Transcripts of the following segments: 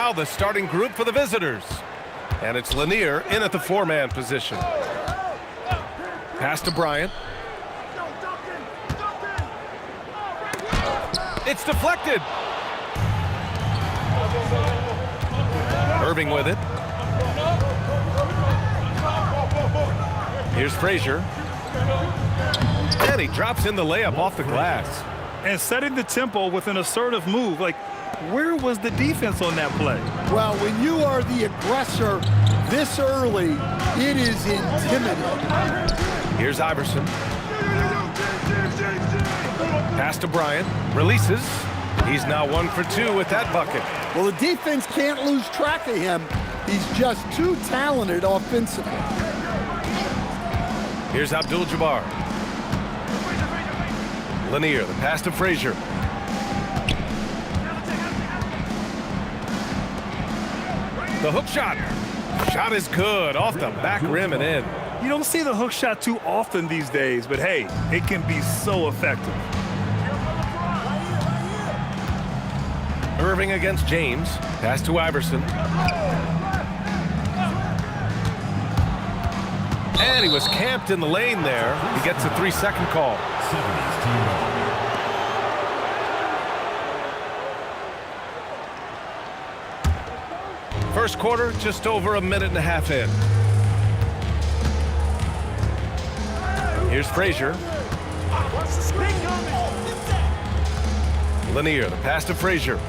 Now the starting group for the visitors. And it's Lanier in at the four-man position. Pass to Bryant. It's deflected. Irving with it. Here's Frazier. And he drops in the layup off the glass. And setting the tempo with an assertive move. Like, where was the defense on that play? Well, when you are the aggressor this early, it is intimidating. Here's Iverson. Pass to Bryant. Releases. He's now 1 for 2 with that bucket. Well, the defense can't lose track of him. He's just too talented offensively. Here's Abdul-Jabbar. Lanier, the pass to Frazier. The hook shot. Shot is good, off the back rim and in. You don't see the hook shot too often these days, but hey, it can be so effective. Irving against James. Pass to Iverson. And he was camped in the lane there. He gets a 3-second call. 70's team. First quarter, just over a minute and a half in. Here's Frazier. Lanier, the pass to Frazier.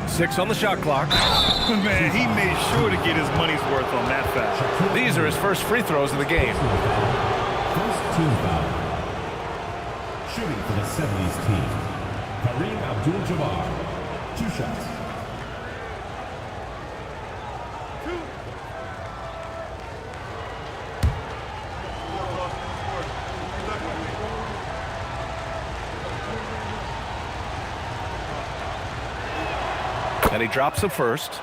6 on the shot clock. Man, he made sure to get his money's worth on that foul. These are his first free throws of the game. First team foul. Shooting for the 70's team, Kareem Abdul-Jabbar. 2 shots. And he drops the first.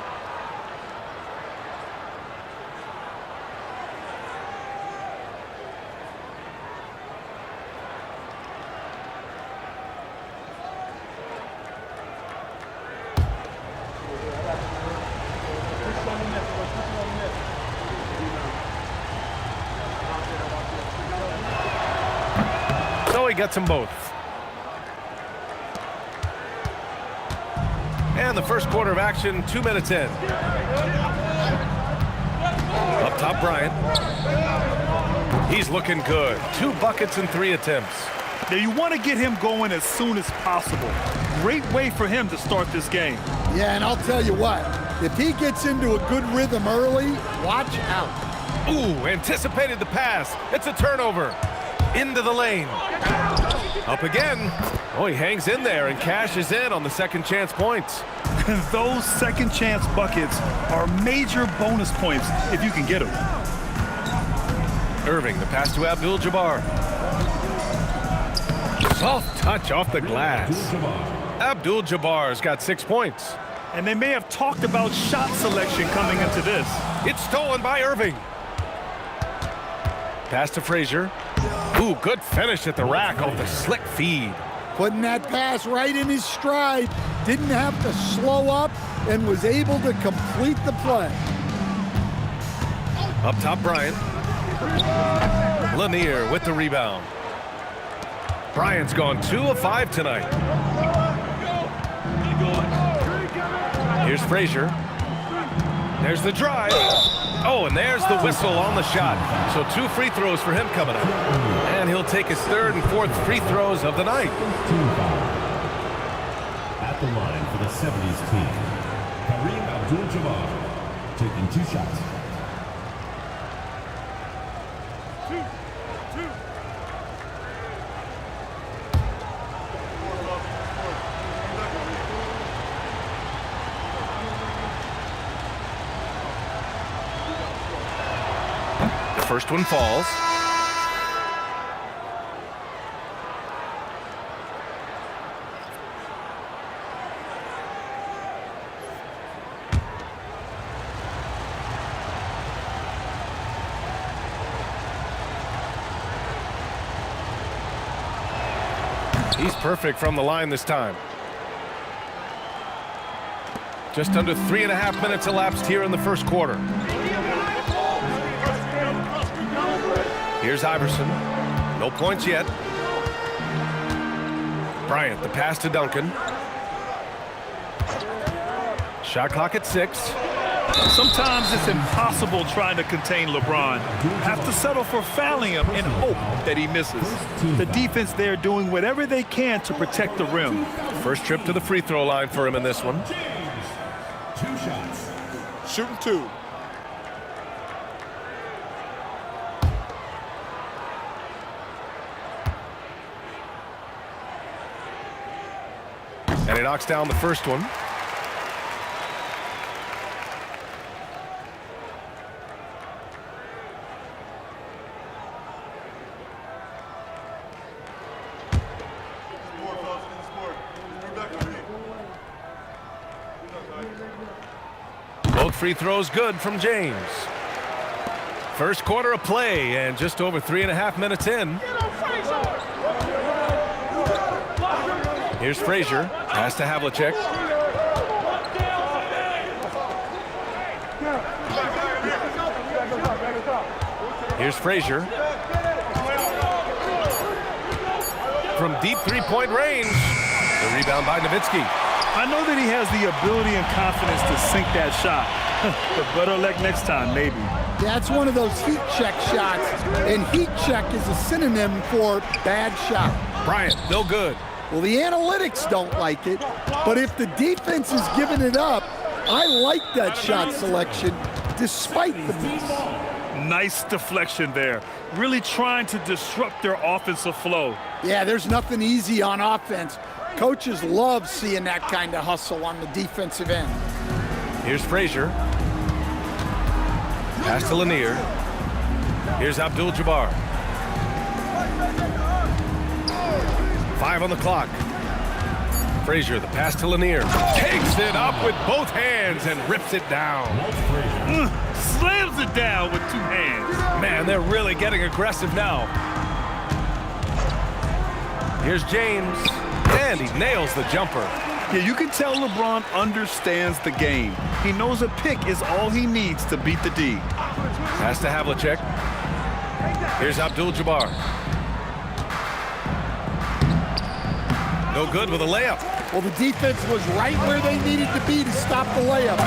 So he gets them both. And the first quarter of action, 2 minutes in. Up top, Bryant. He's looking good. 2 buckets and 3 attempts. Now you want to get him going as soon as possible. Great way for him to start this game. Yeah, and I'll tell you what, if he gets into a good rhythm early, watch out. Ooh, anticipated the pass. It's a turnover. Into the lane. Up again. Oh, he hangs in there and cashes in on the second chance points. And those second chance buckets are major bonus points if you can get them. Irving, the pass to Abdul-Jabbar. Soft touch off the glass. Abdul-Jabbar's got 6 points. And they may have talked about shot selection coming into this. It's stolen by Irving. Pass to Frazier. Ooh, good finish at the rack off the slick feed. Putting that pass right in his stride. Didn't have to slow up and was able to complete the play. Up top, Bryant. Lanier with the rebound. Bryant's gone 2 of 5 tonight. Here's Frazier. There's the drive. Oh, and there's the whistle on the shot. So 2 free throws for him coming up. And he'll take his 3rd and 4th free throws of the night. Team foul. At the line for the 70's team, Kareem Abdul-Jabbar taking 2 shots. First one falls. He's perfect from the line this time. Just under 3.5 minutes elapsed here in the first quarter. Here's Iverson. No points yet. Bryant, the pass to Duncan. Shot clock at 6. Sometimes it's impossible trying to contain LeBron. Have to settle for fouling him and hope that he misses. The defense there doing whatever they can to protect the rim. First trip to the free throw line for him in this one. 2 shots. Shooting 2. And he knocks down the first one. Both free throws good from James. First quarter of play and just over 3.5 minutes in. Here's Frazier. Pass to Havlicek. Here's Frazier. From deep three-point range. The rebound by Nowitzki. I know that he has the ability and confidence to sink that shot. But better luck next time, maybe. That's one of those heat check shots, and heat check is a synonym for bad shot. Bryant, no good. Well, the analytics don't like it, but if the defense is giving it up, I like that shot selection despite the miss. Nice deflection there. Really trying to disrupt their offensive flow. Yeah, there's nothing easy on offense. Coaches love seeing that kind of hustle on the defensive end. Here's Frazier. Pass to Lanier. Here's Abdul-Jabbar. 5 on the clock. Frazier, the pass to Lanier. Takes it up with both hands and rips it down. Slams it down with 2 hands. Man, they're really getting aggressive now. Here's James. And he nails the jumper. Yeah, you can tell LeBron understands the game. He knows a pick is all he needs to beat the D. Pass to Havlicek. Here's Abdul-Jabbar. No good with a layup. Well, the defense was right where they needed to be to stop the layup.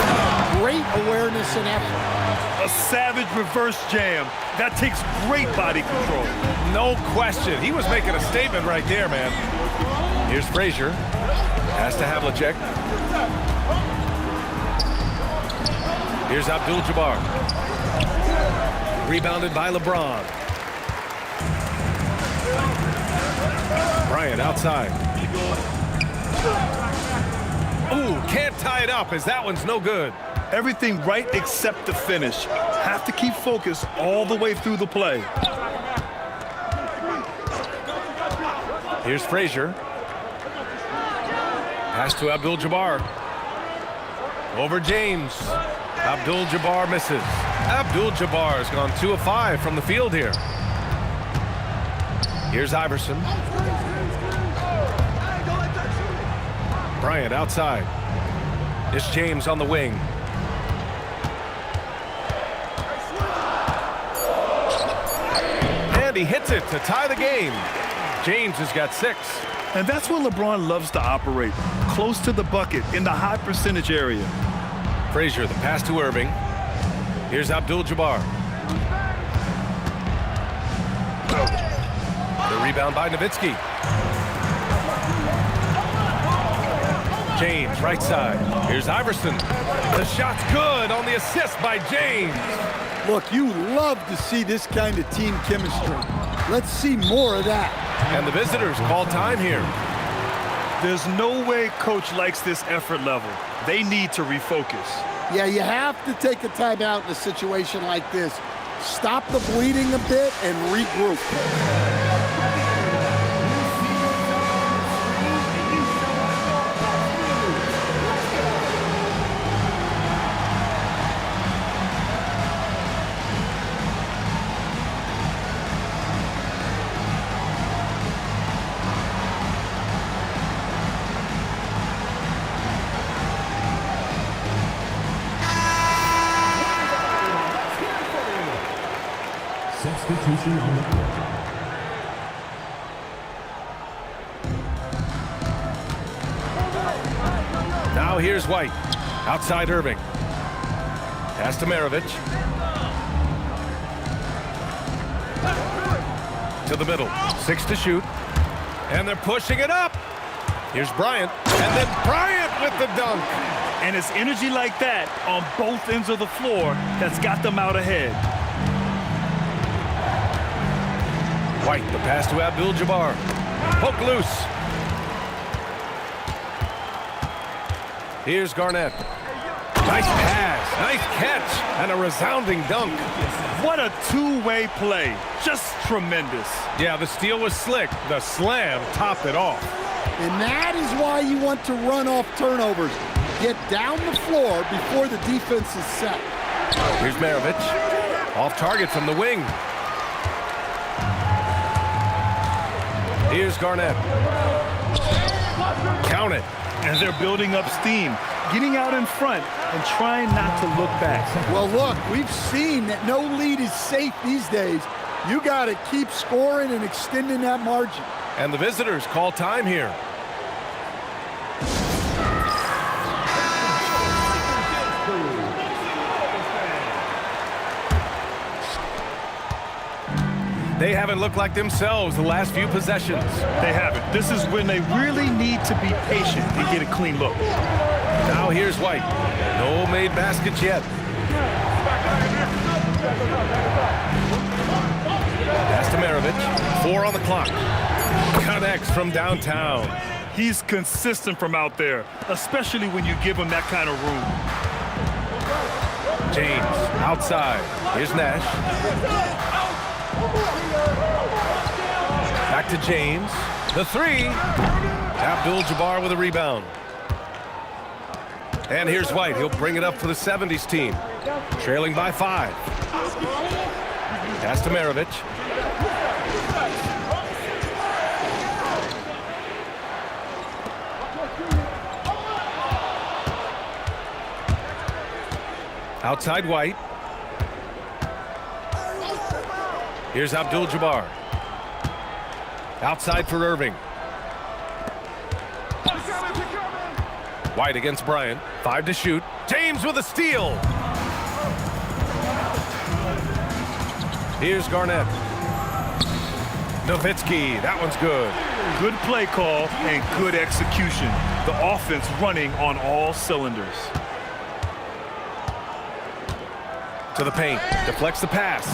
Great awareness and effort. A savage reverse jam. That takes great body control. No question. He was making a statement right there, man. Here's Frazier. Pass to Havlicek. Here's Abdul-Jabbar. Rebounded by LeBron. Bryant outside. Ooh, can't tie it up as that one's no good. Everything right except the finish. Have to keep focused all the way through the play. Here's Frazier. Pass to Abdul-Jabbar. Over James. Abdul-Jabbar misses. Abdul-Jabbar has gone 2 of 5 from the field here. Here's Iverson. Bryant outside. It's James on the wing. And he hits it to tie the game. James has got 6. And that's where LeBron loves to operate. Close to the bucket in the high percentage area. Frazier, the pass to Irving. Here's Abdul-Jabbar. The rebound by Nowitzki. James, right side. Here's Iverson. The shot's good on the assist by James. Look, you love to see this kind of team chemistry. Let's see more of that. And the visitors call time here. There's no way coach likes this effort level. They need to refocus. Yeah, you have to take a timeout in a situation like this. Stop the bleeding a bit and regroup. Substitution on the court. Now here's White. Outside Irving. Pass to Maravich. To the middle. 6 to shoot. And they're pushing it up. Here's Bryant. And then Bryant with the dunk. And it's energy like that on both ends of the floor that's got them out ahead. White, the pass to Abdul-Jabbar. Poke loose. Here's Garnett. Nice pass, nice catch, and a resounding dunk. What a two-way play. Just tremendous. Yeah, the steal was slick. The slam topped it off. And that is why you want to run off turnovers. Get down the floor before the defense is set. Here's Maravich. Off target from the wing. Here's Garnett. Count it. And they're building up steam, getting out in front and trying not to look back. Well, look, we've seen that no lead is safe these days. You got to keep scoring and extending that margin. And the visitors call time here. They haven't looked like themselves the last few possessions. They haven't. This is when they really need to be patient and get a clean look. Now here's White. No made baskets yet. Pass to Maravich. 4 on the clock. Connects from downtown. He's consistent from out there, especially when you give him that kind of room. James outside. Here's Nash. Back to James. The 3. Abdul-Jabbar with a rebound. And here's White. He'll bring it up for the 70's team. Trailing by 5. Pass to Maravich. Outside White. Here's Abdul-Jabbar. Outside for Irving. White against Bryant. 5 to shoot. James with a steal. Here's Garnett. Nowitzki. That one's good. Good play call and good execution. The offense running on all cylinders. To the paint. Deflects the pass.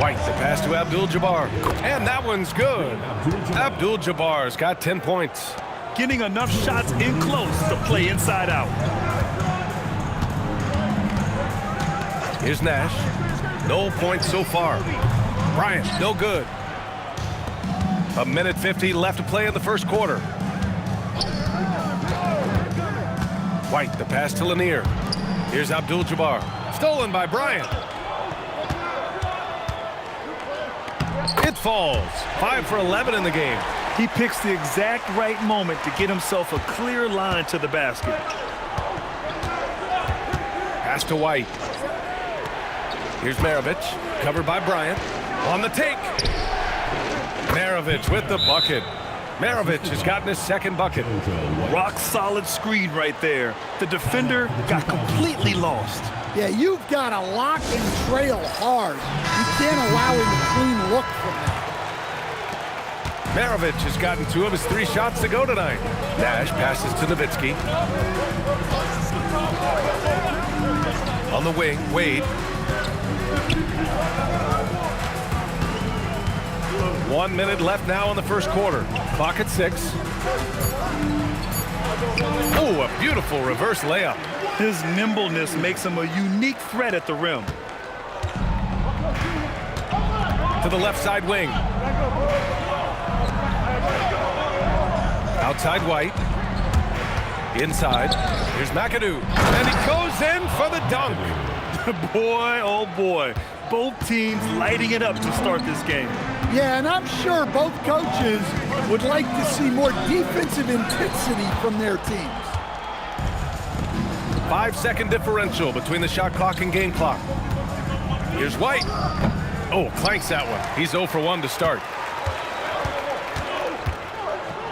White, the pass to Abdul-Jabbar. And that one's good. Abdul-Jabbar's got 10 points. Getting enough shots in close to play inside out. Here's Nash. No points so far. Bryant, no good. 1:50 left to play in the first quarter. White, the pass to Lanier. Here's Abdul-Jabbar. Stolen by Bryant. It falls. 5 for 11 in the game. He picks the exact right moment to get himself a clear line to the basket. Pass to White. Here's Maravich. Covered by Bryant. On the take. Maravich with the bucket. Maravich has gotten his second bucket. Rock solid screen right there. The defender got completely lost. Yeah, you've got to lock and trail hard. You can't allow him a clean look from that. Maravich has gotten 2 of his 3 shots to go tonight. Nash passes to Nowitzki. On the wing, Wade. 1 minute left now in the first quarter. Clock at 6. Oh, a beautiful reverse layup. His nimbleness makes him a unique threat at the rim. To the left side wing. Outside White. Inside. Here's McAdoo. And he goes in for the dunk. Boy, oh boy. Both teams lighting it up to start this game. Yeah, and I'm sure both coaches would like to see more defensive intensity from their teams. 5-second differential between the shot clock and game clock. Here's White. Oh, clanks that one. He's 0 for 1 to start.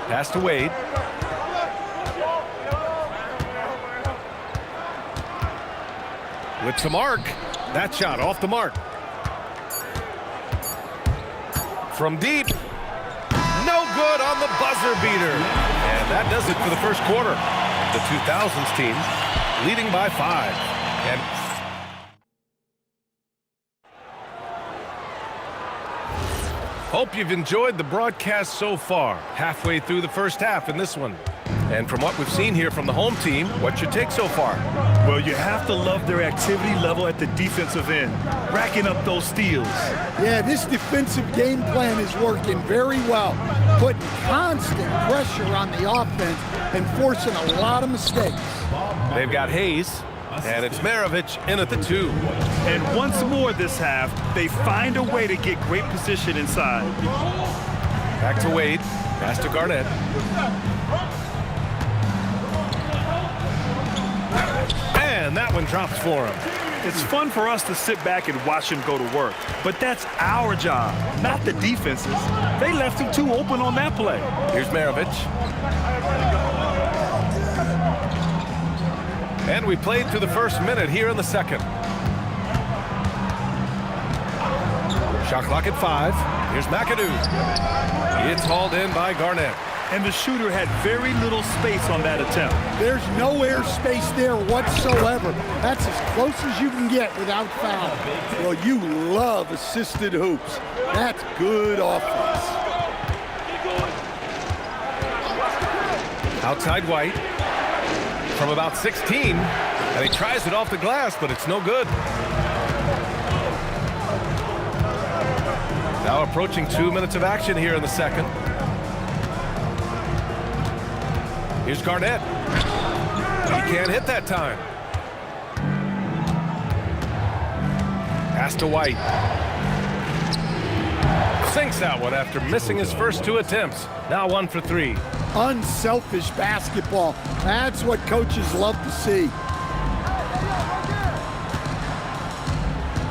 Pass to Wade. With the mark. That shot off the mark. From deep. No good on the buzzer beater. And that does it for the first quarter. The 2000's team leading by 5. And hope you've enjoyed the broadcast so far. Halfway through the first half in this one. And from what we've seen here from the home team, what's your take so far? Well, you have to love their activity level at the defensive end, racking up those steals. Yeah, this defensive game plan is working very well, putting constant pressure on the offense and forcing a lot of mistakes. They've got Hayes, and it's Maravich in at the 2. And once more this half, they find a way to get great position inside. Back to Wade, pass to Garnett. And that one drops for him. It's fun for us to sit back and watch him go to work, but that's our job, not the defense's. They left him too open on that play. Here's Maravich. And we played through the first minute here in the second. Shot clock at 5. Here's McAdoo. It's hauled in by Garnett. And the shooter had very little space on that attempt. There's no air space there whatsoever. That's as close as you can get without foul. Well, you love assisted hoops. That's good offense. Outside White from about 16. And he tries it off the glass, but it's no good. Now approaching 2 minutes of action here in the second. Here's Garnett. He can't hit that time. Pass to White. Sinks that one after missing his first 2 attempts. Now 1 for 3. Unselfish basketball. That's what coaches love to see.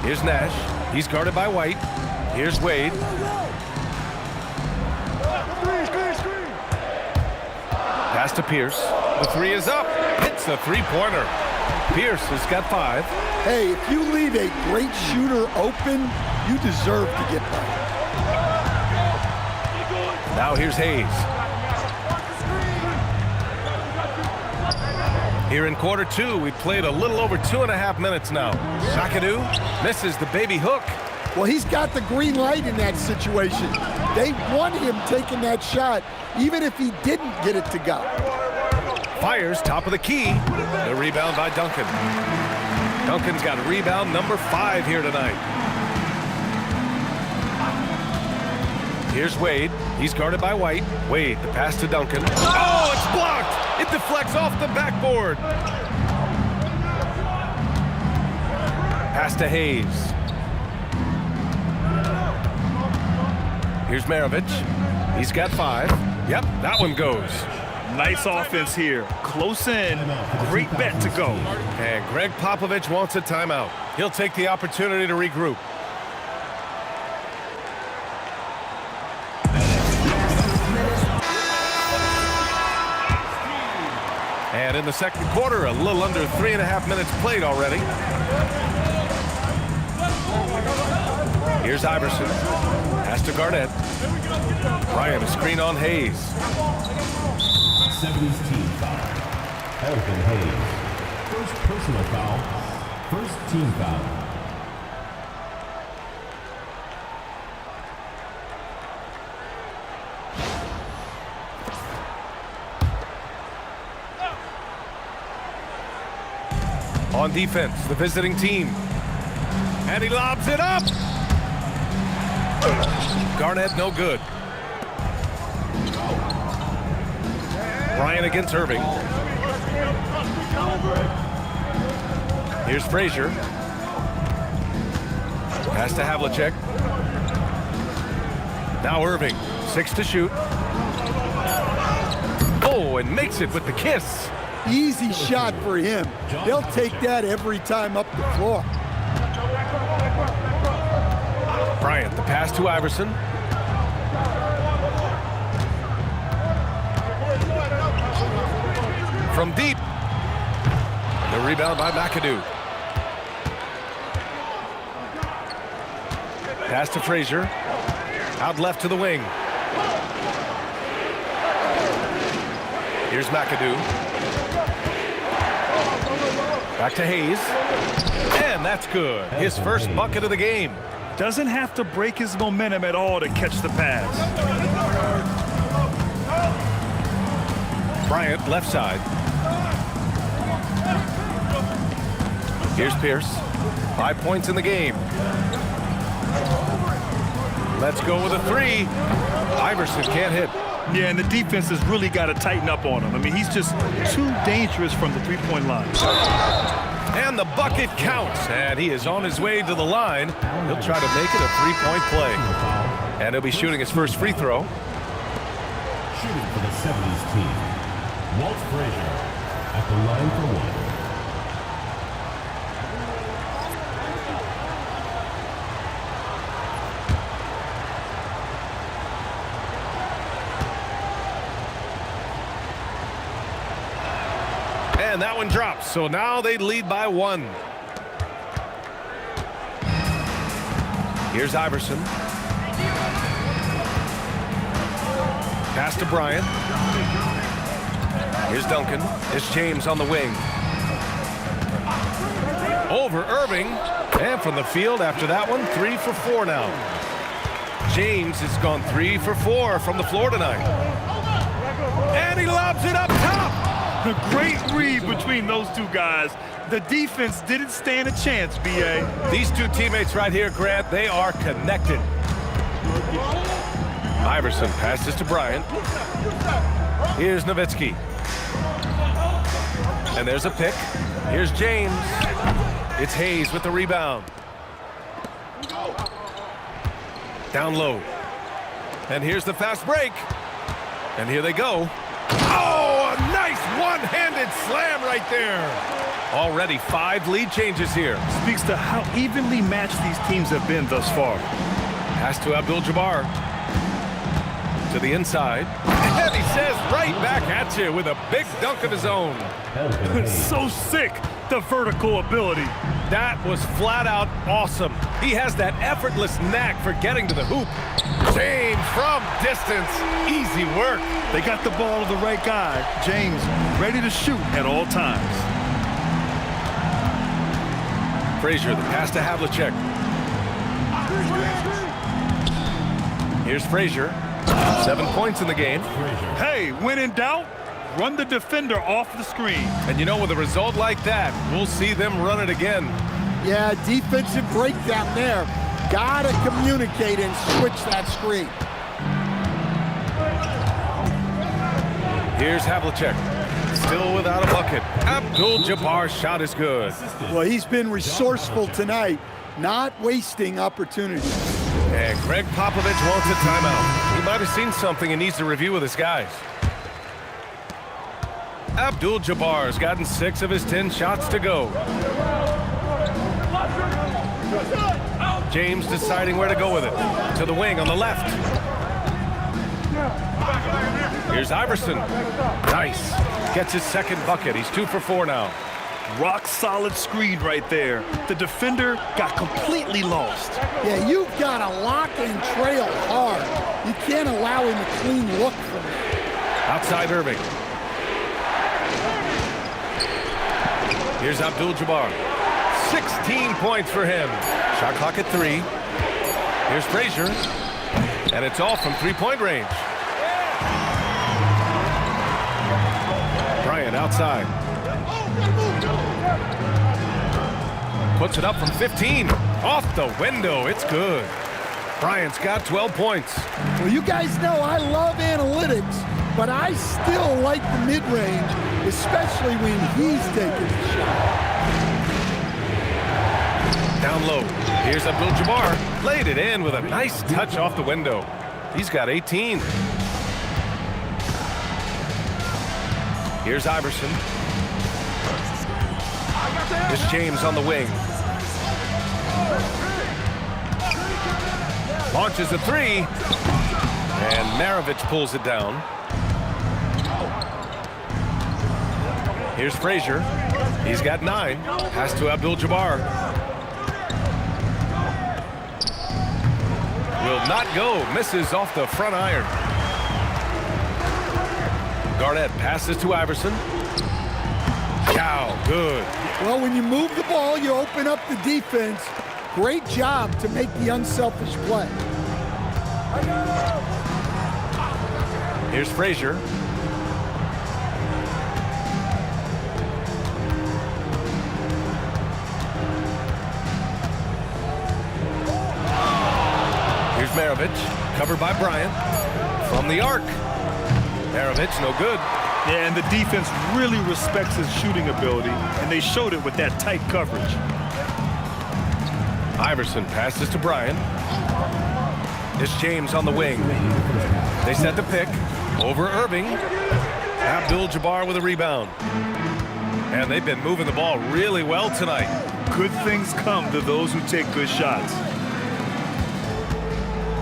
Here's Nash. He's guarded by White. Here's Wade. Pass to Pierce. The 3 is up. Hits the 3-pointer. Pierce has got 5. Hey, if you leave a great shooter open, you deserve to get that. Now here's Hayes. Here in quarter 2, we played a little over 2.5 minutes now. McAdoo misses the baby hook. Well, he's got the green light in that situation. They want him taking that shot, even if he didn't get it to go. Fires top of the key. The rebound by Duncan. Duncan's got rebound number 5 here tonight. Here's Wade. He's guarded by White. Wade, the pass to Duncan. Oh, it's blocked! It deflects off the backboard. Pass to Hayes. Here's Maravich. He's got 5. Yep, that one goes. Nice offense here. Close in. Great bet to go. And Greg Popovich wants a timeout. He'll take the opportunity to regroup. And in the second quarter, a little under 3.5 minutes played already. Here's Iverson. Pass to Garnett. Ryan, a screen on Hayes. 70's team foul. Elvin Hayes. First personal foul. First team foul. On defense, the visiting team. And he lobs it up. Garnett, no good. Ryan against Irving. Here's Frazier. Pass to Havlicek. Now Irving, 6 to shoot. Oh, and makes it with the kiss. Easy shot for him. They'll take that every time up the floor. Bryant, the pass to Iverson. From deep. The rebound by McAdoo. Pass to Frazier. Out left to the wing. Here's McAdoo. Back to Hayes. And that's good. His first bucket of the game. Doesn't have to break his momentum at all to catch the pass. Bryant, left side. Here's Pierce. 5 points in the game. Let's go with a three. Iverson can't hit. Yeah, and the defense has really got to tighten up on him. I mean, he's just too dangerous from the three-point line. And the bucket counts. And he is on his way to the line. He'll try to make it a three-point play. And he'll be shooting his first free throw. Shooting for the 70's team, Walt Frazier at the line for one. And that one drops. So now they lead by one. Here's Iverson. Pass to Bryant. Here's Duncan. It's James on the wing. Over Irving. And from the field after that one, 3 for 4 now. James has gone 3 for 4 from the floor tonight. And he lobs it up top. A great read between those two guys. The defense didn't stand a chance, B.A. These two teammates right here, Grant, they are connected. Iverson passes to Bryant. Here's Nowitzki. And there's a pick. Here's James. It's Hayes with the rebound. Down low. And here's the fast break. And here they go. Oh, a nice one-handed slam right there. Already 5 lead changes here. Speaks to how evenly matched these teams have been thus far. Pass to Abdul-Jabbar. To the inside. And he says right back at you with a big dunk of his own. So sick, the vertical ability. That was flat out awesome. He has that effortless knack for getting to the hoop. James from distance. Easy work. They got the ball to the right guy. James ready to shoot at all times. Frazier, the pass to Havlicek. Here's Frazier. 7 points in the game. Hey, when in doubt, run the defender off the screen. And you know, with a result like that, we'll see them run it again. Yeah, defensive breakdown there. Gotta communicate and switch that screen. Here's Havlicek. Still without a bucket. Abdul-Jabbar's shot is good. Well, he's been resourceful tonight, not wasting opportunities. And Greg Popovich wants a timeout. He might have seen something and needs to review with his guys. Abdul-Jabbar's gotten 6 of his 10 shots to go. James deciding where to go with it. To the wing on the left. Here's Iverson. Nice. Gets his second bucket. He's 2 for 4 now. Rock solid screen right there. The defender got completely lost. Yeah, you've got to lock and trail hard. You can't allow him a clean look from it. Outside Irving. Here's Abdul-Jabbar. 16 points for him. Shot clock at 3. Here's Frazier. And it's all from 3-point range. Bryant outside. Puts it up from 15. Off the window. It's good. Bryant's got 12 points. Well, you guys know I love analytics, but I still like the mid-range, especially when he's taking the shot. Down low. Here's Abdul-Jabbar. Laid it in with a nice touch off the window. He's got 18. Here's Iverson. It's James on the wing. Launches a three. And Maravich pulls it down. Here's Frazier. He's got 9. Pass to Abdul-Jabbar. Will not go. Misses off the front iron. Garnett passes to Iverson. Wow, good. Well, when you move the ball, you open up the defense. Great job to make the unselfish play. Here's Frazier. Here's Maravich, covered by Bryant. From the arc. Maravich, no good. Yeah, and the defense really respects his shooting ability, and they showed it with that tight coverage. Iverson passes to Bryant. It's James on the wing. They set the pick over Irving. Abdul-Jabbar with a rebound. And they've been moving the ball really well tonight. Good things come to those who take good shots.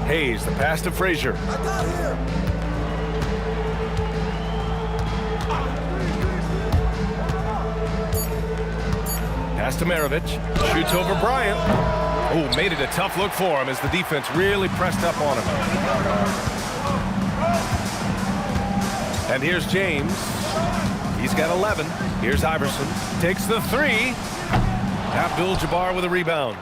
Hayes, the pass to Frazier. Pass to Maravich. Shoots over Bryant. Oh, made it a tough look for him as the defense really pressed up on him. And here's James. He's got 11. Here's Iverson. Takes the three. Abdul-Jabbar with a rebound.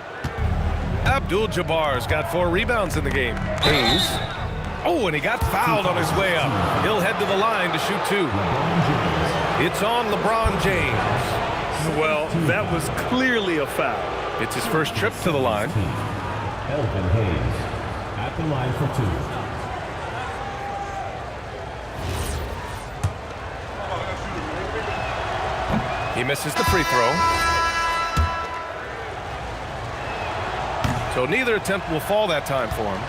Abdul-Jabbar's got 4 rebounds in the game. Hayes. Oh, and he got fouled on his way up. He'll head to the line to shoot 2. It's on LeBron James. Well, that was clearly a foul. It's his first trip to the line. Elvin Hayes at the line for 2. He misses the free throw. So neither attempt will fall that time for him.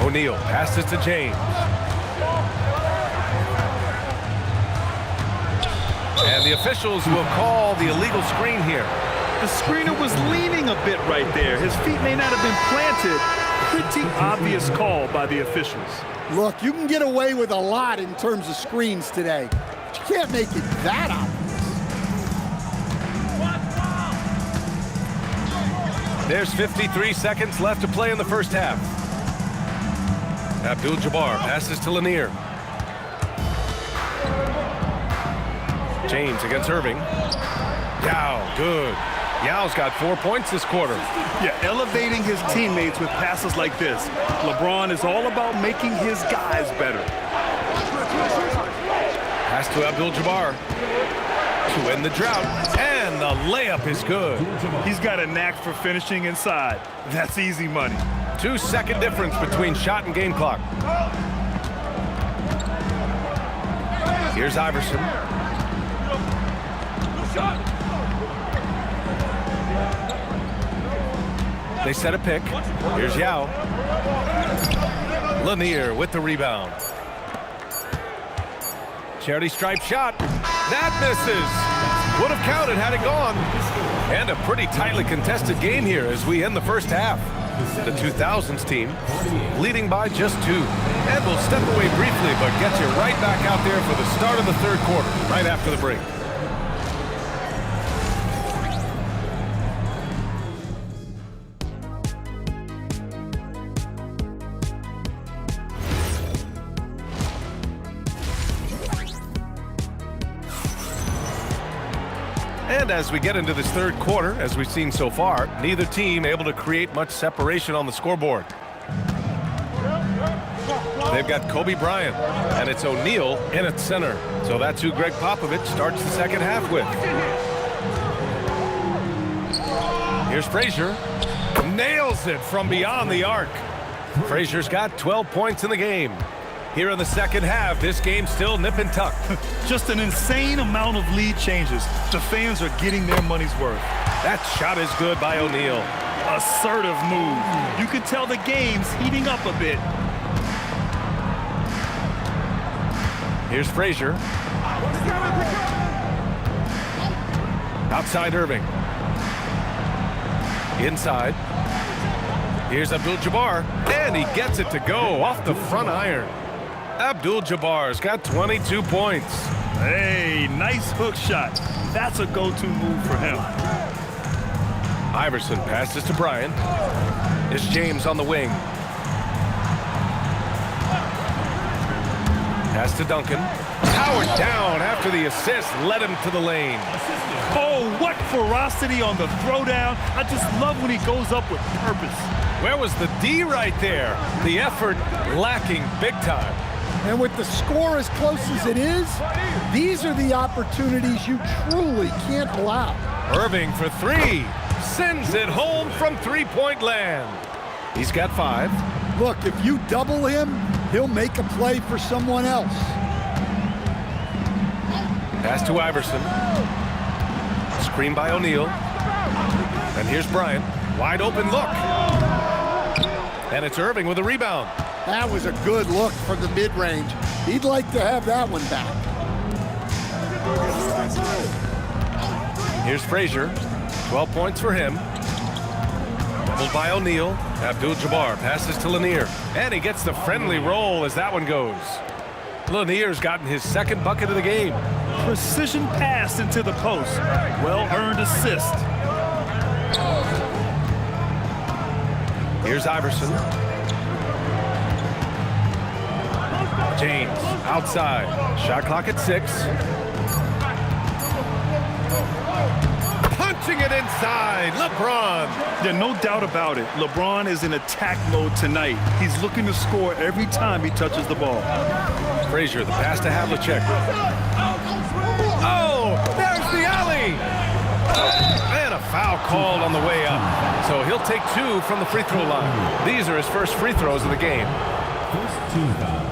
O'Neal passes to James. And the officials will call the illegal screen here. The screener was leaning a bit right there. His feet may not have been planted. Pretty obvious call by the officials. Look, you can get away with a lot in terms of screens today, but you can't make it that obvious. There's 53 seconds left to play in the first half. Abdul-Jabbar passes to Lanier. James against Irving. Yao, good. Yao's got 4 points this quarter. Yeah, elevating his teammates with passes like this. LeBron is all about making his guys better. Pass to Abdul-Jabbar to end the drought, and the layup is good. He's got a knack for finishing inside. That's easy money. 2-second difference between shot and game clock. Here's Iverson. They set a pick. Here's Yao. Lanier with the rebound. Charity stripe shot. That misses. Would have counted had it gone. And a pretty tightly contested game here as we end the first half. The 2000's team leading by just 2. And we'll step away briefly, but get you right back out there for the start of the third quarter, right after the break. And as we get into this third quarter, as we've seen so far, neither team able to create much separation on the scoreboard. They've got Kobe Bryant, and it's O'Neal in at center. So that's who Greg Popovich starts the second half with. Here's Frazier. Nails it from beyond the arc. Frazier's got 12 points in the game. Here in the second half, this game's still nip and tuck. Just an insane amount of lead changes. The fans are getting their money's worth. That shot is good by O'Neal. Assertive move. You can tell the game's heating up a bit. Here's Frazier. Outside Irving. Inside. Here's Abdul-Jabbar, and he gets it to go off the front iron. Abdul-Jabbar's got 22 points. Hey, nice hook shot. That's a go-to move for him. Iverson passes to Bryant. It's James on the wing. Pass to Duncan. Powered down after the assist led him to the lane. Oh, what ferocity on the throwdown. I just love when he goes up with purpose. Where was the D right there? The effort lacking big time. And with the score as close as it is, these are the opportunities you truly can't allow. Irving for three. Sends it home from three-point land. He's got 5. Look, if you double him, he'll make a play for someone else. Pass to Iverson. Screen by O'Neal. And here's Bryant. Wide open look. And it's Irving with a rebound. That was a good look from the mid-range. He'd like to have that one back. Here's Frazier. 12 points for him. Doubled by O'Neal. Abdul-Jabbar passes to Lanier. And he gets the friendly roll as that one goes. Lanier's gotten his second bucket of the game. Precision pass into the post. Well-earned assist. Here's Iverson. James outside. Shot clock at 6. Punching it inside. LeBron. Yeah, no doubt about it. LeBron is in attack mode tonight. He's looking to score every time he touches the ball. Frazier, the pass to Havlicek. Oh, there's the alley. And a foul called on the way up. So he'll take 2 from the free throw line. These are his first free throws of the game. First team foul.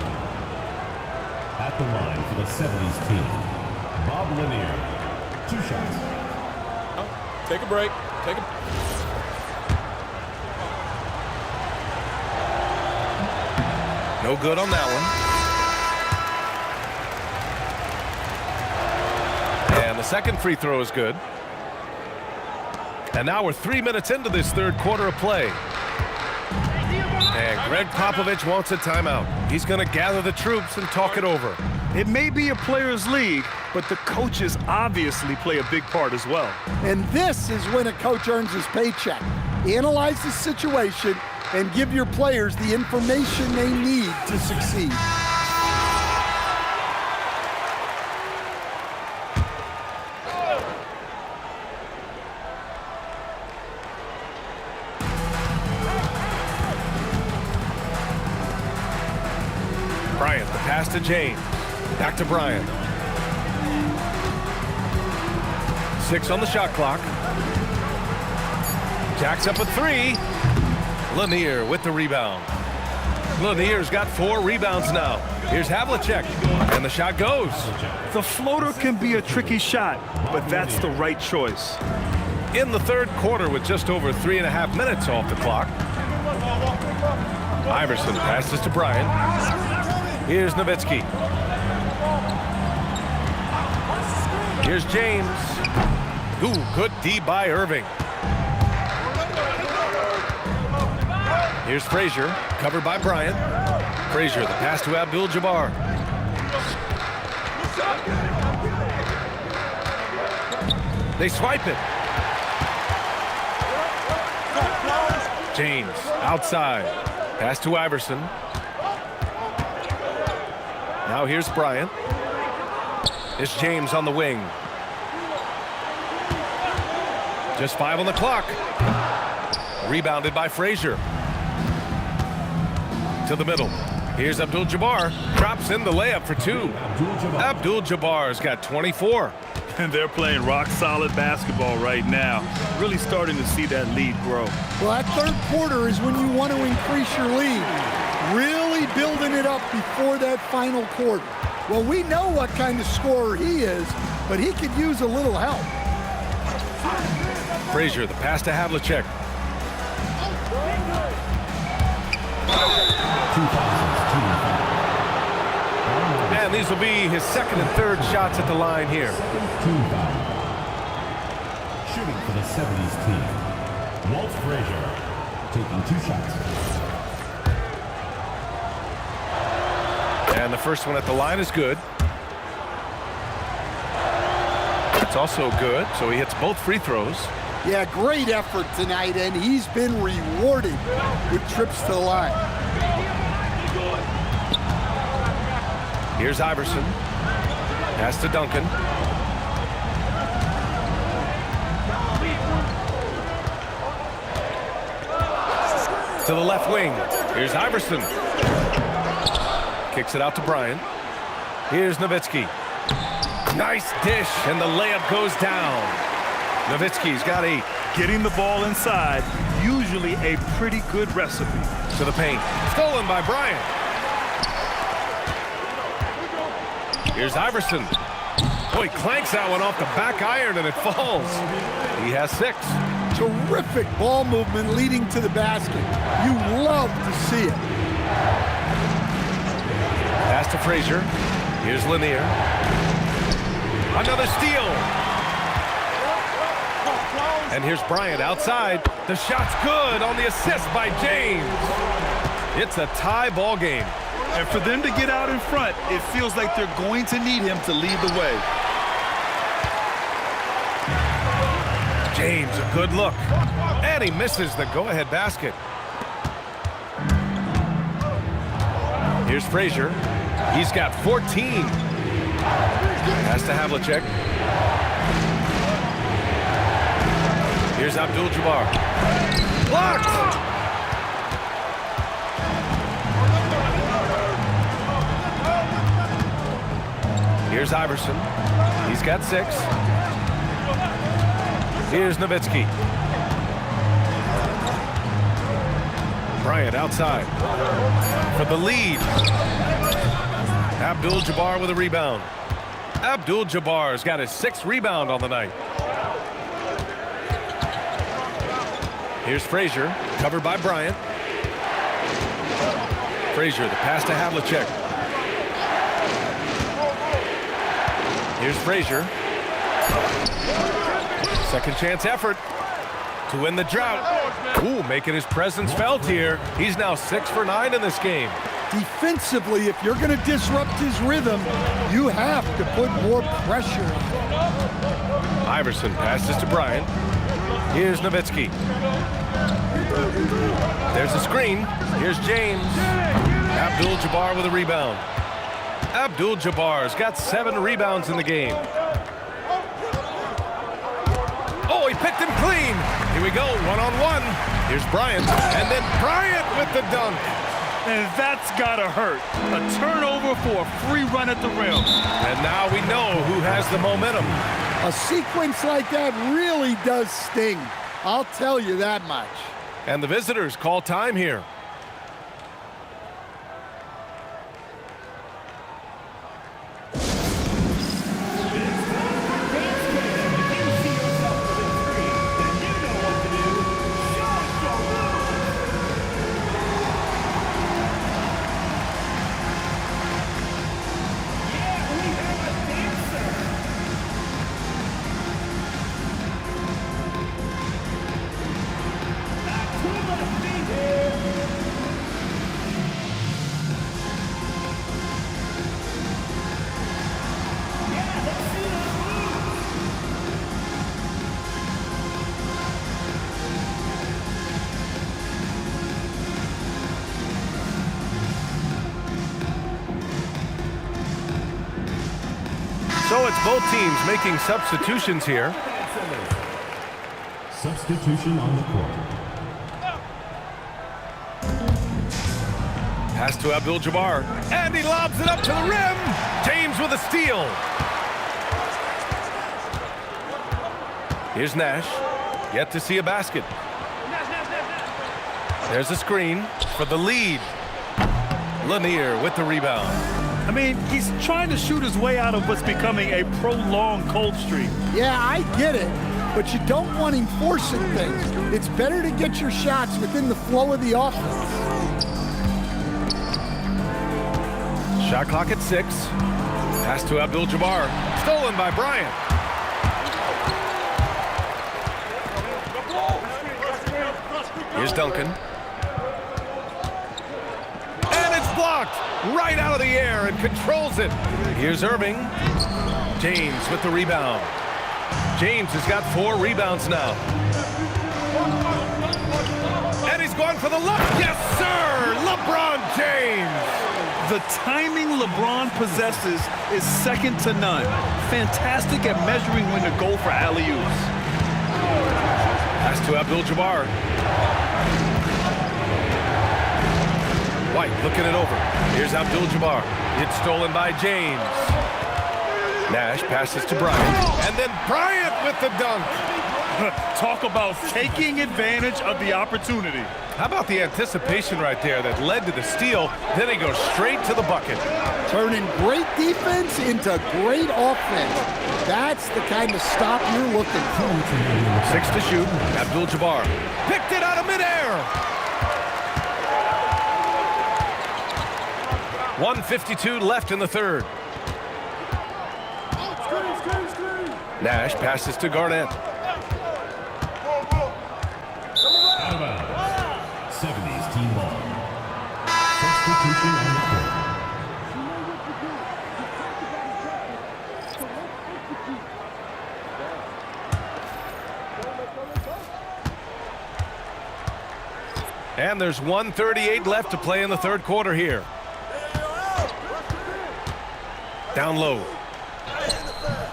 At the line for the 70's team, Bob Lanier. 2 shots. Take a break. No good on that one. And the second free throw is good. And now we're 3 minutes into this third quarter of play. And Greg Popovich wants a timeout. He's going to gather the troops and talk it over. It may be a players' league, but the coaches obviously play a big part as well. And this is when a coach earns his paycheck. Analyze the situation and give your players the information they need to succeed. Bryant, the pass to James. Back to Bryant. 6 on the shot clock. Jacks up a 3. Lanier with the rebound. Lanier's got 4 rebounds now. Here's Havlicek, and the shot goes. The floater can be a tricky shot, but that's the right choice. In the third quarter with just over 3.5 minutes off the clock. Iverson passes to Bryant. Here's Nowitzki. Here's James. Ooh, good D by Irving. Here's Frazier, covered by Bryant. Frazier, the pass to Abdul-Jabbar. They swipe it. James, outside. Pass to Iverson. Now here's Bryant. It's James on the wing. Just 5 on the clock. Rebounded by Frazier. To the middle. Here's Abdul-Jabbar. Drops in the layup for 2. Abdul-Jabbar's got 24. And they're playing rock-solid basketball right now. Really starting to see that lead grow. Well, that third quarter is when you want to increase your lead. Really building it up before that final quarter. Well, we know what kind of scorer he is, but he could use a little help. Frazier, the pass to Havlicek. 2000's team foul. And these will be his second and third shots at the line here. Team foul. Shooting for the 70's team, Walt Frazier, taking 2 shots. And the first one at the line is good. It's also good, so he hits both free throws. Yeah, great effort tonight, and he's been rewarded with trips to the line. Here's Iverson. Pass to Duncan. To the left wing. Here's Iverson. Kicks it out to Bryant. Here's Nowitzki. Nice dish, and the layup goes down. Nowitzki's got 8. Getting the ball inside, usually a pretty good recipe. To the paint. Stolen by Bryant. Here's Iverson. Oh, he clanks that one off the back iron, and it falls. He has 6. Terrific ball movement leading to the basket. You love to see it. Pass to Frazier. Here's Lanier. Another steal. And here's Bryant outside. The shot's good on the assist by James. It's a tie ball game. And for them to get out in front, it feels like they're going to need him to lead the way. James, a good look. And he misses the go-ahead basket. Here's Frazier. He's got 14. Pass to Havlicek. Here's Abdul-Jabbar. Blocked! Here's Iverson. He's got 6. Here's Nowitzki. Bryant outside for the lead. Abdul-Jabbar with a rebound. Abdul-Jabbar's got his 6th rebound on the night. Here's Frazier, covered by Bryant. Frazier, the pass to Havlicek. Here's Frazier. Second chance effort to win the drought. Ooh, making his presence felt here. He's now 6 for 9 in this game. Defensively, if you're going to disrupt his rhythm, you have to put more pressure on him. Iverson passes to Bryant. Here's Nowitzki. There's a screen. Here's James. Abdul-Jabbar with a rebound. Abdul-Jabbar's got 7 rebounds in the game. Oh, he picked him clean. Here we go, one-on-one. Here's Bryant, and then Bryant with the dunk. And that's gotta hurt. A turnover for a free run at the rim. And now we know who has the momentum. A sequence like that really does sting. I'll tell you that much. And the visitors call time here. So it's both teams making substitutions here. Substitution on the court. Pass to Abdul-Jabbar, and he lobs it up to the rim. James with a steal. Here's Nash, yet to see a basket. There's a screen for the lead. Lanier with the rebound. I mean, he's trying to shoot his way out of what's becoming a prolonged cold streak. Yeah, I get it, but you don't want him forcing things. It's better to get your shots within the flow of the offense. Shot clock at 6. Pass to Abdul-Jabbar. Stolen by Bryant. Here's Duncan. And it's blocked right out of the air and controls it. Here's Irving. James with the rebound. James has got 4 rebounds now. And he's going for the look. Yes, sir! LeBron James! The timing LeBron possesses is second to none. Fantastic at measuring when to go for alley-oops. Pass to Abdul-Jabbar. White looking it over. Here's Abdul-Jabbar. It's stolen by James. Nash passes to Bryant. And then Bryant with the dunk. Talk about taking advantage of the opportunity. How about the anticipation right there that led to the steal? Then he goes straight to the bucket. Turning great defense into great offense. That's the kind of stop you're looking for. 6 to shoot. Abdul-Jabbar picked it out of midair. 1:52 left in the third. Nash passes to Garnett. Out of bounds. 70's team ball. Substitution on the court. And there's 1:38 left to play in the third quarter here. Down low.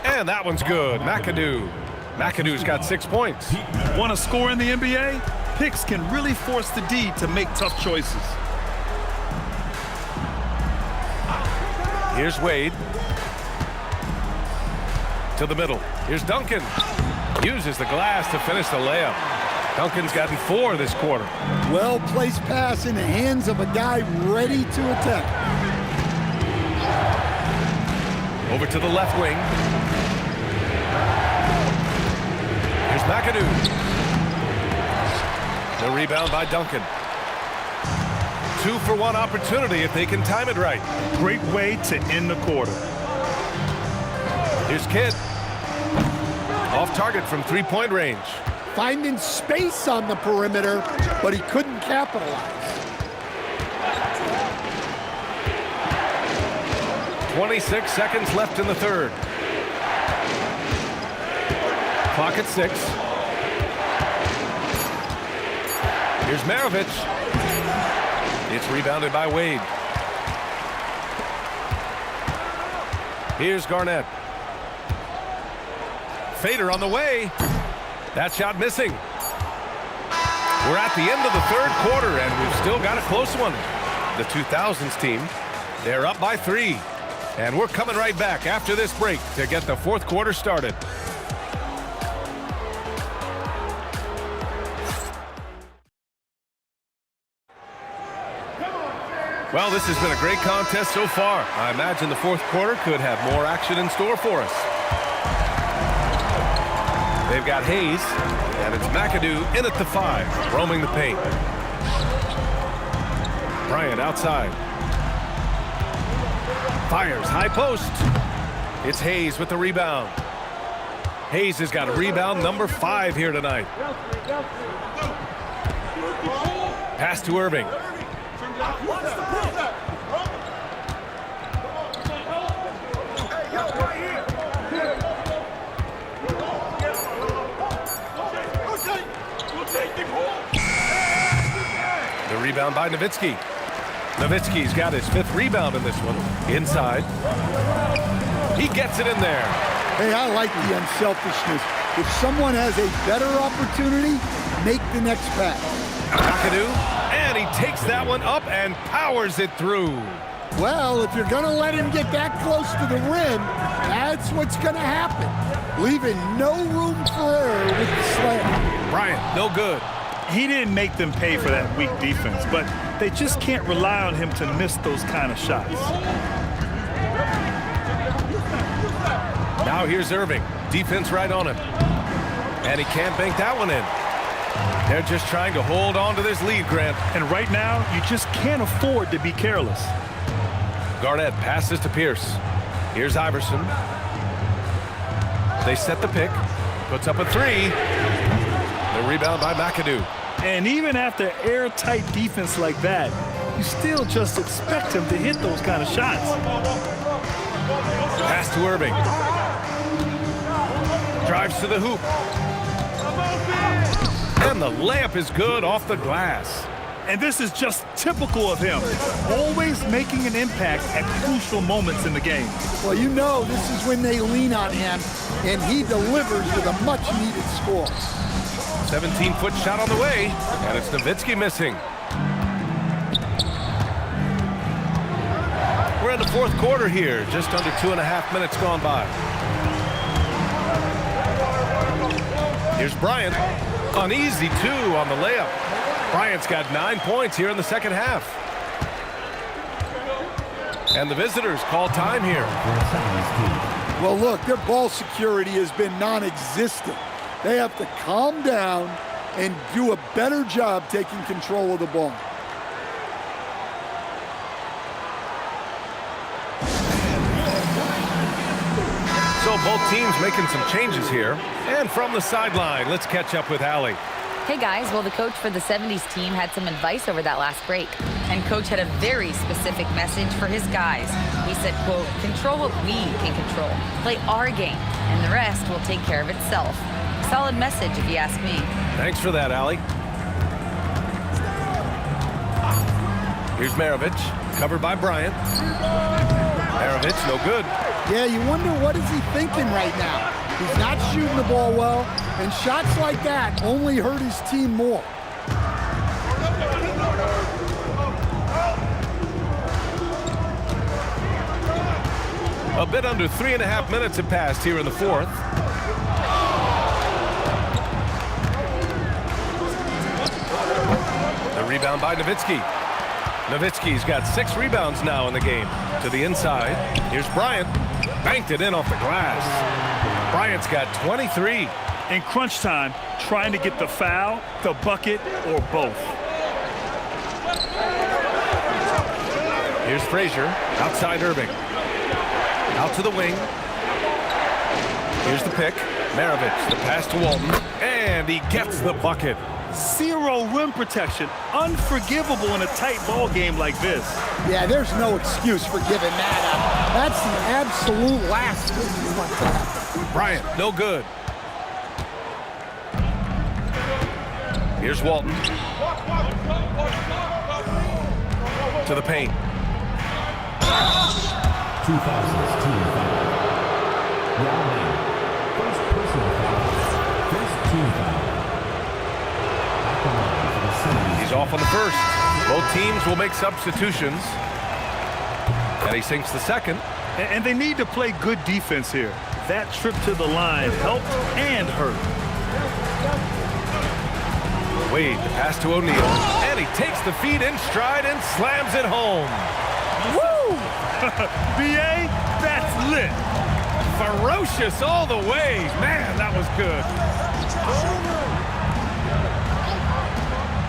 And that one's good. McAdoo. McAdoo's got 6 points. Want to score in the NBA? Picks can really force the D to make tough choices. Here's Wade. To the middle. Here's Duncan. Uses the glass to finish the layup. Duncan's gotten 4 this quarter. Well-placed pass in the hands of a guy ready to attack. Over to the left wing. Here's McAdoo. The rebound by Duncan. 2-for-1 opportunity if they can time it right. Great way to end the quarter. Here's Kidd. Off target from 3-point range. Finding space on the perimeter, but he couldn't capitalize. 26 seconds left in the third. Clock at 6. Here's Maravich. It's rebounded by Wade. Here's Garnett. Fader on the way. That shot missing. We're at the end of the third quarter, and we've still got a close one. The 2000's team, they're up by 3. And we're coming right back after this break to get the fourth quarter started. Well, this has been a great contest so far. I imagine the fourth quarter could have more action in store for us. They've got Hayes, and it's McAdoo in at the 5, roaming the paint. Bryant outside. Fires, high post. It's Hayes with the rebound. Hayes has got a rebound number 5 here tonight. Pass to Irving. The rebound by Nowitzki. Nowitzki's got his 5th rebound in this one. Inside. He gets it in there. Hey, I like the unselfishness. If someone has a better opportunity, make the next pass. McAdoo, and he takes that one up and powers it through. Well, if you're going to let him get that close to the rim, that's what's going to happen. Leaving no room for error with the slam. Bryant, no good. He didn't make them pay for that weak defense, but they just can't rely on him to miss those kind of shots. Now here's Irving. Defense right on him. And he can't bank that one in. They're just trying to hold on to this lead, Grant. And right now, you just can't afford to be careless. Garnett passes to Pierce. Here's Iverson. They set the pick. Puts up a 3. The rebound by McAdoo. And even after airtight defense like that, you still just expect him to hit those kind of shots. Pass to Irving. Drives to the hoop. And the layup is good off the glass. And this is just typical of him, always making an impact at crucial moments in the game. Well, you know this is when they lean on him, and he delivers with a much-needed score. 17-foot shot on the way, and it's Nowitzki missing. We're in the fourth quarter here, just under 2.5 minutes gone by. Here's Bryant. An easy 2 on the layup. Bryant's got 9 points here in the second half. And the visitors call time here. Well, look, their ball security has been non-existent. They have to calm down and do a better job taking control of the ball. So both teams making some changes here. And from the sideline, let's catch up with Allie. Hey guys, well the coach for the 70s team had some advice over that last break. And coach had a very specific message for his guys. He said, quote, control what we can control. Play our game, and the rest will take care of itself. Solid message if you ask me. Thanks for that, Allie. Here's Maravich, covered by Bryant. Maravich, no good. Yeah, you wonder what is he thinking right now. He's not shooting the ball well, and shots like that only hurt his team more. A bit under 3.5 minutes have passed here in the fourth. The rebound by Nowitzki. Nowitzki's got 6 rebounds now in the game. To the inside. Here's Bryant. Banked it in off the glass. Bryant's got 23. In crunch time, trying to get the foul, the bucket, or both. Here's Frazier. Outside Irving. Out to the wing. Here's the pick. Maravich, the pass to Walton. And he gets the bucket. Zero rim protection. Unforgivable in a tight ball game like this. Yeah, there's no excuse for giving that up. That's the absolute last thing you want to happen. Bryant, no good. Here's Walton. To the paint. 2000's team foul. Yao Ming, first personal foul, first team foul. At the line for the 70s. He's off on the first. Both teams will make substitutions. And he sinks the second. And they need to play good defense here. That trip to the line helped and hurt. Wade, the pass to O'Neal. And he takes the feed in stride and slams it home. Woo! B.A., that's lit. Ferocious all the way. Man, that was good.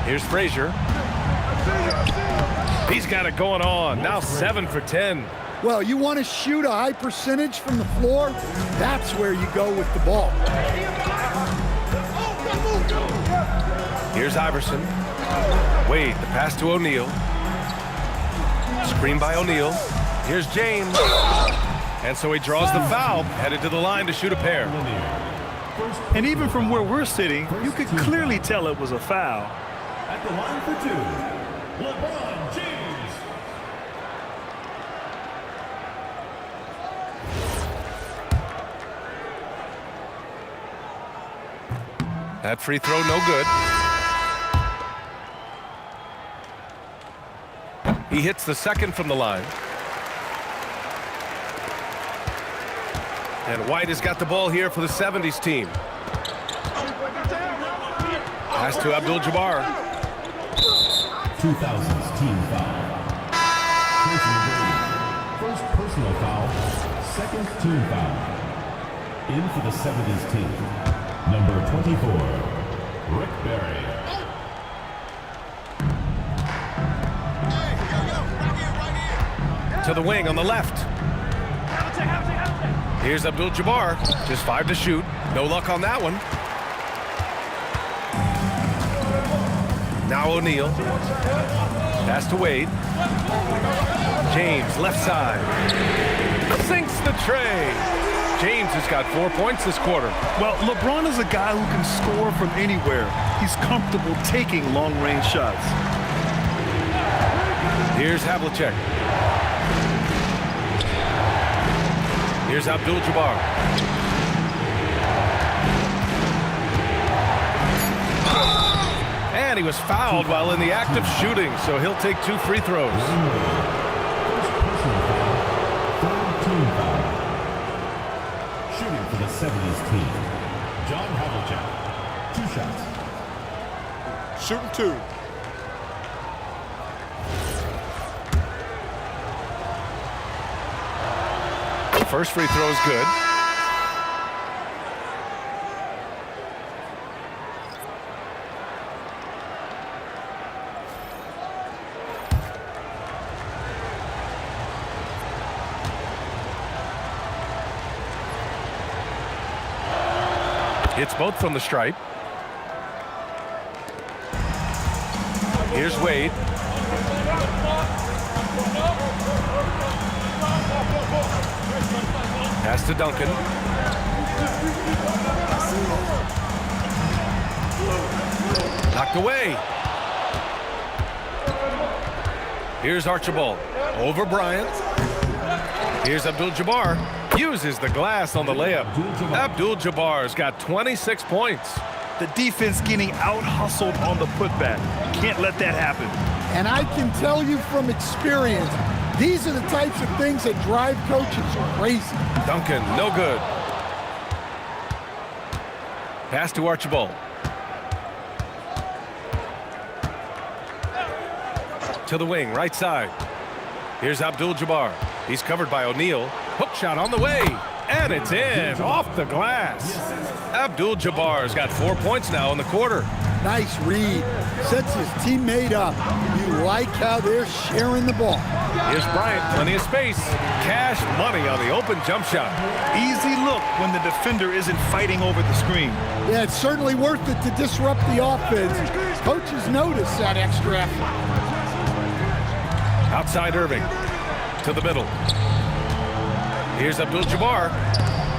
Here's Frazier. He's got it going on. Now 7 for 10. Well, you want to shoot a high percentage from the floor? That's where you go with the ball. Here's Iverson. Wade, the pass to O'Neal. Screen by O'Neal. Here's James. And so he draws the foul, headed to the line to shoot a pair. And even from where we're sitting, you could clearly tell it was a foul. At the line for 2, LeBron James. That free throw, no good. He hits the second from the line. And White has got the ball here for the 70s team. Pass to Abdul-Jabbar. 2000's team foul. Tracy Brady, first personal foul, second team foul. In for the 70s team, number 24, Rick Barry. To the wing on the left. Here's Abdul-Jabbar. Just 5 to shoot. No luck on that one. Now O'Neal. Pass to Wade. James, left side. Sinks the tray. James has got 4 points this quarter. Well, LeBron is a guy who can score from anywhere. He's comfortable taking long-range shots. Here's Havlicek. Here's Abdul-Jabbar. And he was fouled while in the act of shooting, so he'll take 2 free throws. Shooting for the 70's team, John Havlicek. 2 shots. Shooting 2. First free throw is good. Hits both from the stripe. Here's Wade. Pass to Duncan. Knocked away. Here's Archibald. Over Bryant. Here's Abdul-Jabbar. Uses the glass on the layup. Abdul-Jabbar's got 26 points. The defense getting out-hustled on the putback. Can't let that happen. And I can tell you from experience, these are the types of things that drive coaches crazy. Duncan, no good. Pass to Archibald. To the wing, right side. Here's Abdul-Jabbar. He's covered by O'Neal. Hook shot on the way. And it's in, off the glass. Abdul-Jabbar's got 4 points now in the quarter. Nice read. Sets his teammate up. You like how they're sharing the ball. Here's Bryant, plenty of space. Cash money on the open jump shot. Easy look when the defender isn't fighting over the screen. Yeah, it's certainly worth it to disrupt the offense. Coaches notice that extra effort. Outside Irving. To the middle. Here's Abdul-Jabbar.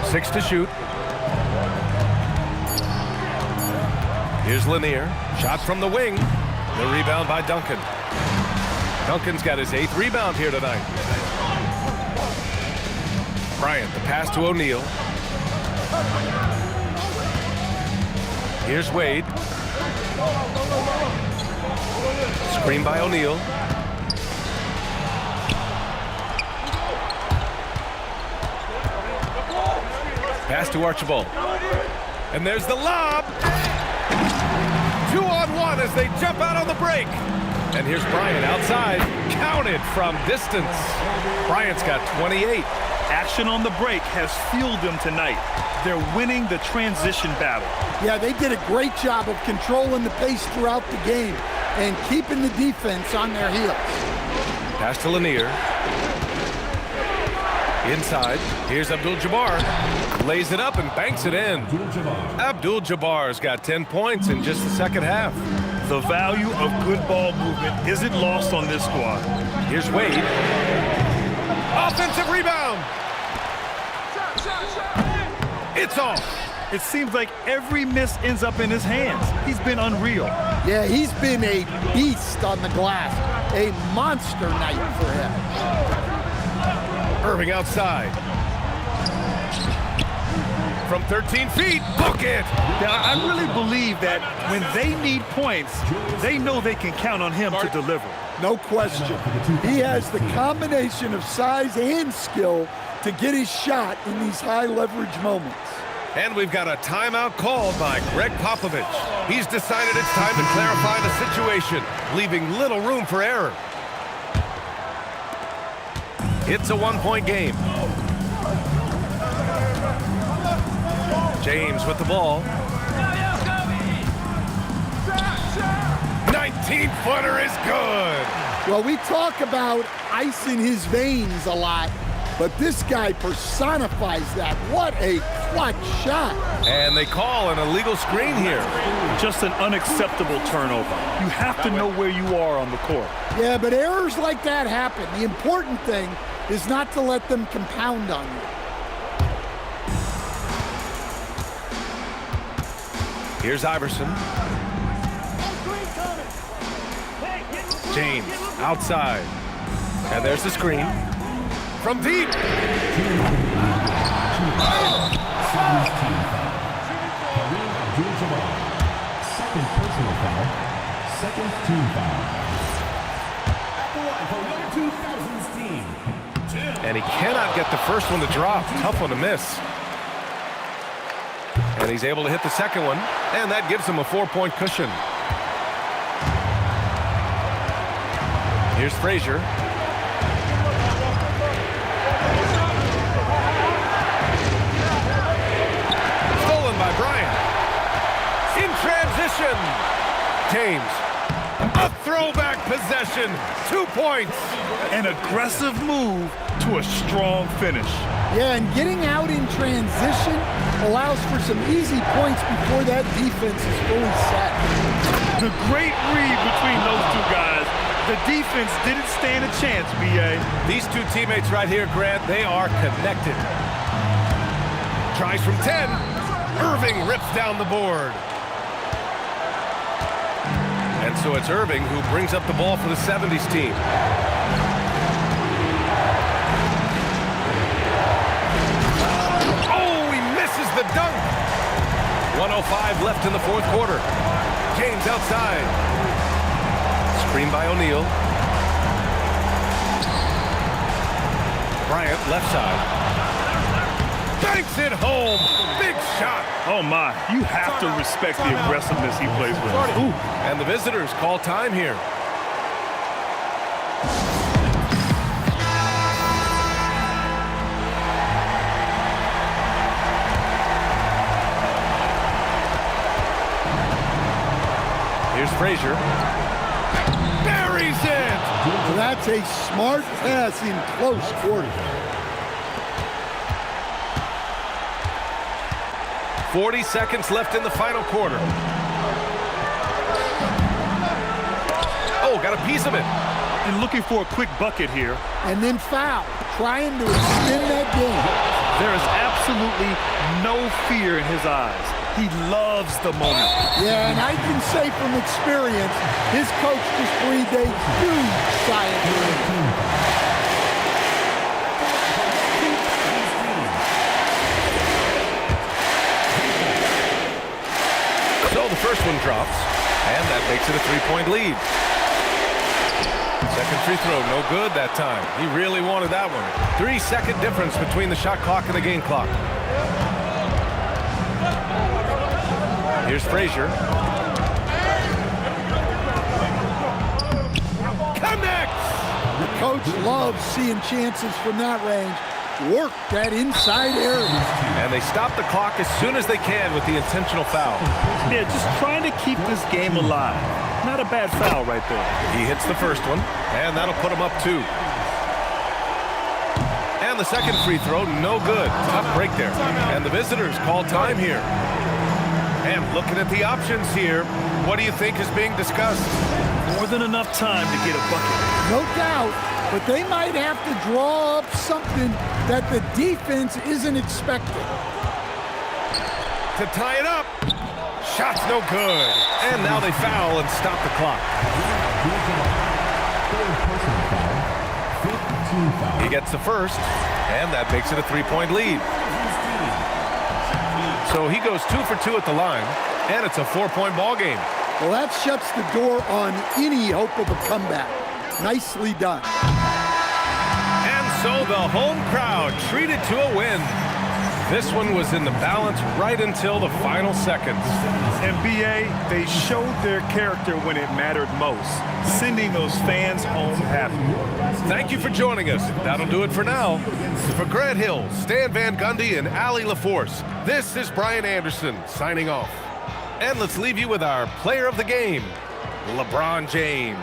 6 to shoot. Here's Lanier. Shot from the wing. The rebound by Duncan. Duncan's got his 8th rebound here tonight. Bryant, the pass to O'Neal. Here's Wade. Screen by O'Neal. Pass to Archibald. And there's the lob. 2-on-1 as they jump out on the break. And here's Bryant outside. Counted from distance. Bryant's got 28. Action on the break has fueled them tonight. They're winning the transition battle. Yeah, they did a great job of controlling the pace throughout the game and keeping the defense on their heels. Pass to Lanier. Inside, here's Abdul-Jabbar. Lays it up and banks it in. Abdul-Jabbar's got 10 points in just the second half. The value of good ball movement isn't lost on this squad. Here's Wade. Offensive rebound. It's off. It seems like every miss ends up in his hands. He's been unreal. Yeah, he's been a beast on the glass. A monster night for him. Irving outside. From 13 feet, book it! Now, I really believe that when they need points, they know they can count on him to deliver. No question. He has the combination of size and skill to get his shot in these high leverage moments. And we've got a timeout called by Greg Popovich. He's decided it's time to clarify the situation, leaving little room for error. It's a 1-point game. James with the ball. 19-footer is good. Well, we talk about ice in his veins a lot. but this guy personifies that. What a clutch shot. And they call an illegal screen here. Just an unacceptable turnover. You have to know where you are on the court. Yeah, but errors like that happen. The important thing is not to let them compound on you. Here's Iverson. James outside. And there's the screen. From deep. Second personal foul. Second team foul. For the 2000's team. And he cannot get the first one to drop. Tough one to miss. And he's able to hit the second one, and that gives him a 4-point cushion. Here's Frazier. Stolen by Bryant. In transition. James. A throwback possession. 2 points. An aggressive move to a strong finish. Yeah, and getting out in transition allows for some easy points before that defense is fully set. The great read between those two guys. The defense didn't stand a chance, B.A. These two teammates right here, Grant, they are connected. Tries from 10. Irving rips down the board. And so it's Irving who brings up the ball for the 70's team. The dunk. 1:05 left in the fourth quarter. James outside. Screen by O'Neal. Bryant left side. Banks it home. Big shot. Oh my, you have to respect the aggressiveness he plays with. Ooh. And the visitors call time here. Here's Frazier. Buries it! That's a smart pass in close quarters. 40 seconds left in the final quarter. Oh, got a piece of it. And looking for a quick bucket here. And then foul, trying to extend that game. There is absolutely no fear in his eyes. He loves the moment. Yeah, and I can say from experience, his coach just breathed a huge sigh of relief. So the first one drops, and that makes it a 3-point lead. Second free throw, no good that time. He really wanted that one. 3-second difference between the shot clock and the game clock. Here's Frazier. Connects! The coach loves seeing chances from that range. Work that inside area. And they stop the clock as soon as they can with the intentional foul. Yeah, just trying to keep this game alive. Not a bad foul right there. He hits the first one, and that'll put him up 2. And the second free throw, no good. Tough break there. And the visitors call time here. And looking at the options here, what do you think is being discussed? More than enough time to get a bucket. No doubt, but they might have to draw up something that the defense isn't expecting. To tie it up. Shot's no good. And now they foul and stop the clock. He gets the first, and that makes it a 3-point lead. So he goes 2 for 2 at the line, and it's a 4-point ball game. Well, that shuts the door on any hope of a comeback. Nicely done. And so the home crowd treated to a win. This one was in the balance right until the final seconds. And B.A., they showed their character when it mattered most, sending those fans home happy. Thank you for joining us. That'll do it for now. For Grant Hill, Stan Van Gundy, and Allie LaForce, this is Brian Anderson signing off. And let's leave you with our player of the game, LeBron James.